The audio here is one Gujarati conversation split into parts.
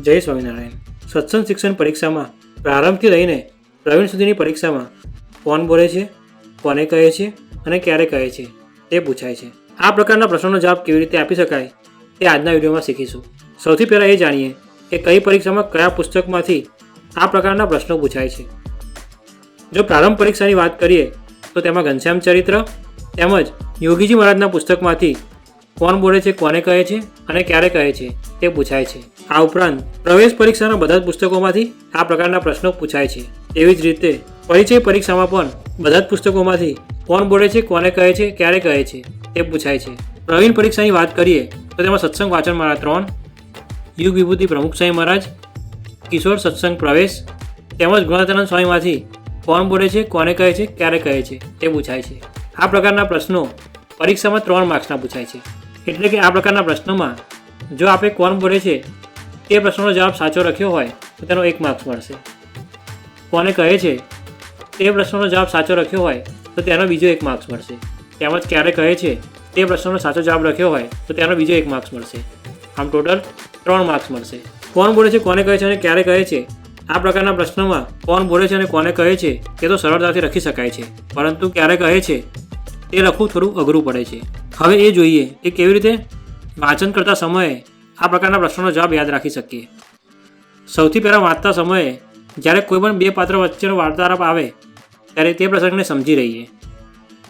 જય સ્વામિનારાયણ. સત્સંગ શિક્ષણ પરીક્ષામાં પ્રારંભથી લઈને પ્રવીણ સુધીની પરીક્ષામાં કોણ બોલે છે, કોને કહે છે અને ક્યારે કહે છે તે પૂછાય છે. આ પ્રકારના પ્રશ્નોનો જવાબ કેવી રીતે આપી શકાય તે આજના વિડીયોમાં શીખીશું. સૌથી પહેલાં એ જાણીએ કે કઈ પરીક્ષામાં કયા પુસ્તકમાંથી આ પ્રકારના પ્રશ્નો પૂછાય છે. જો પ્રારંભ પરીક્ષાની વાત કરીએ તો તેમાં ઘનશ્યામ ચરિત્ર તેમજ યોગીજી મહારાજના પુસ્તકમાંથી કોણ બોલે છે, કોને કહે છે અને ક્યારે કહે છે તે પૂછાય છે. આ ઉપરાંત પ્રવેશ પરીક્ષાના બધા જ પુસ્તકોમાંથી આ પ્રકારના પ્રશ્નો પૂછાય છે. તેવી જ રીતે પરિચય પરીક્ષામાં પણ બધા જ પુસ્તકોમાંથી કોણ બોલે છે, કોને કહે છે, ક્યારે કહે છે તે પૂછાય છે. પ્રવીણ પરીક્ષાની વાત કરીએ તો તેમાં સત્સંગ વાચનમાળા 3, યુગ વિભૂતિ પ્રમુખ સ્વામી મહારાજ, કિશોર સત્સંગ પ્રવેશ તેમજ ગુણાતીતાનંદ સ્વામીમાંથી કોણ બોલે છે, કોને કહે છે, ક્યારે કહે છે તે પૂછાય છે. આ પ્રકારના પ્રશ્નો પરીક્ષામાં 3 માર્ક્સના પૂછાય છે. એટલે કે આ પ્રકારના પ્રશ્નોમાં જો આપણે કોણ બોલે છે તે પ્રશ્નનો જવાબ સાચો લખ્યો હોય તો તેનો 1 માર્ક્સ મળશે. કોને કહે છે તે પ્રશ્નનો જવાબ સાચો લખ્યો હોય તો તેનો બીજો 1 માર્ક્સ મળશે. તેમજ ક્યારે કહે છે તે પ્રશ્નનો સાચો જવાબ લખ્યો હોય તો તેનો બીજો 1 માર્ક્સ મળશે. આમ ટોટલ 3 માર્ક્સ મળશે. કોણ બોલે છે, કોને કહે છે અને ક્યારે કહે છે આ પ્રકારના પ્રશ્નોમાં કોણ બોલે છે અને કોને કહે છે તે તો સરળતાથી લખી શકાય છે, પરંતુ ક્યારે કહે છે તે લખવું થોડું અઘરું પડે છે. હવે એ જોઈએ કે કેવી રીતે વાંચન કરતા સમયે આ પ્રકારના પ્રશ્નોનો જવાબ યાદ રાખી શકીએ. સૌથી પહેલાં વાંચતા સમયે જ્યારે કોઈ પણ 2 પાત્ર વચ્ચેનો વાર્તાલાપ આવે ત્યારે તે પ્રસંગને સમજી રહીએ.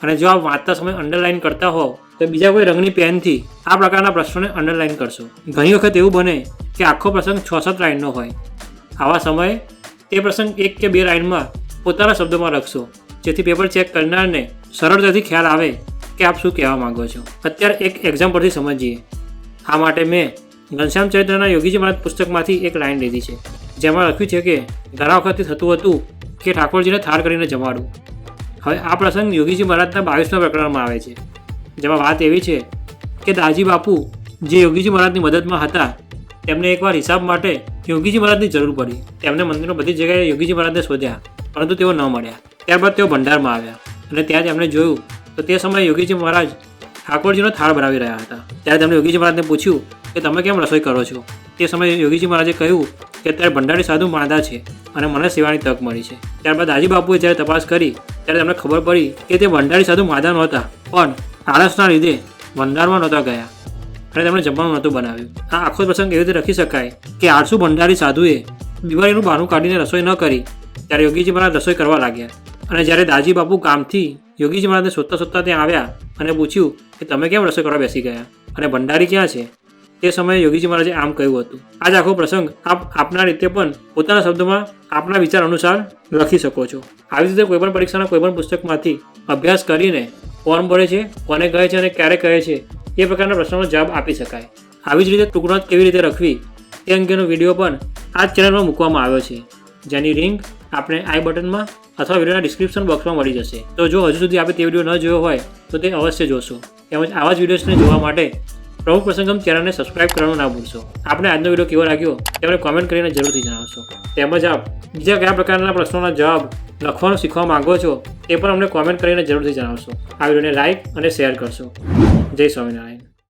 અને જો આપ વાંચતા સમયે અંડરલાઇન કરતા હોવ તો બીજા કોઈ રંગની પેનથી આ પ્રકારના પ્રશ્નોને અંડરલાઇન કરશો. ઘણી વખત એવું બને કે આખો પ્રસંગ 6-7 લાઇનનો હોય. આવા સમયે તે પ્રસંગ 1 કે 2 લાઇનમાં પોતાના શબ્દોમાં લખશો, જેથી પેપર ચેક કરનારને સરળતાથી ખ્યાલ આવે કે આપ શું કહેવા માંગો છો. અત્યારે એક એક્ઝામ્પલથી સમજીએ. આ માટે મેં ઘનશ્યામ ચરિત્રના યોગીજી મહારાજ પુસ્તકમાંથી એક લાઇન લીધી છે, જેમાં લખ્યું છે કે ઘણા વખતથી થતું હતું કે ઠાકોરજીને થાળ કરીને જમાડું. હવે આ પ્રસંગ યોગીજી મહારાજના 22મા પ્રકરણમાં આવે છે, જેમાં વાત એવી છે કે દાજી બાપુ જે યોગીજી મહારાજની મદદમાં હતા તેમને એકવાર હિસાબ માટે યોગીજી મહારાજની જરૂર પડી. તેમને મંદિરમાં બધી જગ્યાએ યોગીજી મહારાજને શોધ્યા, પરંતુ તેઓ ન મળ્યા. ત્યારબાદ તેઓ ભંડારમાં આવ્યા અને ત્યાં જ એમણે જોયું તો તે સમયે યોગીજી મહારાજ ઠાકોરજીનો થાળ બનાવી રહ્યા હતા. ત્યારે તેમણે યોગીજી મહારાજને પૂછ્યું કે તમે કેમ રસોઈ કરો છો? તે સમયે યોગીજી મહારાજે કહ્યું કે અત્યારે ભંડારી સાધુ માંદા છે અને મને સેવાની તક મળી છે. ત્યારબાદ દાજી બાપુએ જ્યારે તપાસ કરી ત્યારે તેમને ખબર પડી કે તે ભંડારી સાધુ માંદા નહોતા, પણ આળસના લીધે ભંડારમાં નહોતા ગયા અને તેમણે જમવાનું નહોતું બનાવ્યું. આ આખો પ્રસંગ એવી રીતે લખી શકાય કે આળસુ ભંડારી સાધુએ દિવાળીનું બહાનું કાઢીને રસોઈ ન કરી ત્યારે યોગીજી મહારાજ રસોઈ કરવા લાગ્યા. અને જ્યારે દાજી બાપુ કામથી યોગીજી મહારાજને શોધતા ત્યાં આવ્યા અને પૂછ્યું કે તમે કેમ રસોઈ કરવા બેસી ગયા અને ભંડારી ક્યાં છે, તે સમયે યોગીજી મહારાજે આમ કહ્યું હતું. આ જ આખો પ્રસંગ આપ આપના રીતે પણ પોતાના શબ્દોમાં આપના વિચાર અનુસાર લખી શકો છો. આવી રીતે કોઈપણ પરીક્ષાના કોઈપણ પુસ્તકમાંથી અભ્યાસ કરીને કોણ બોલે છે, કોને કહે છે અને ક્યારે કહે છે એ પ્રકારના પ્રશ્નોનો જવાબ આપી શકાય. આવી જ રીતે ટૂંકનોટ કેવી રીતે લખવી તે અંગેનો વિડીયો પણ આ જ ચેનલમાં મૂકવામાં આવ્યો છે, જેની લિંક આપણે આઈ બટનમાં અથવા વિડીયોના ડિસ્ક્રિપ્શન બોક્સમાં મળી જશે. તો જો હજુ સુધી આપણે તે વિડીયો ન જોયો હોય તો તે અવશ્ય જોશો. તેમજ આવા જ વિડીયોઝને જોવા માટે પ્રમુખ પ્રસંગમ ચેનલને સબસ્ક્રાઇબ કરવાનું ના ભૂલશો. આપણે આજનો વિડીયો કેવો લાગ્યો તેમને કોમેન્ટ કરીને જરૂરથી જણાવશો. તેમજ આપ બીજા કયા પ્રકારના પ્રશ્નોના જવાબ લખવાનું શીખવા માંગો છો તે પણ અમને કોમેન્ટ કરીને જરૂરથી જણાવશો. આ વિડીયોને લાઇક અને શેર કરશો. જય સ્વામિનારાયણ.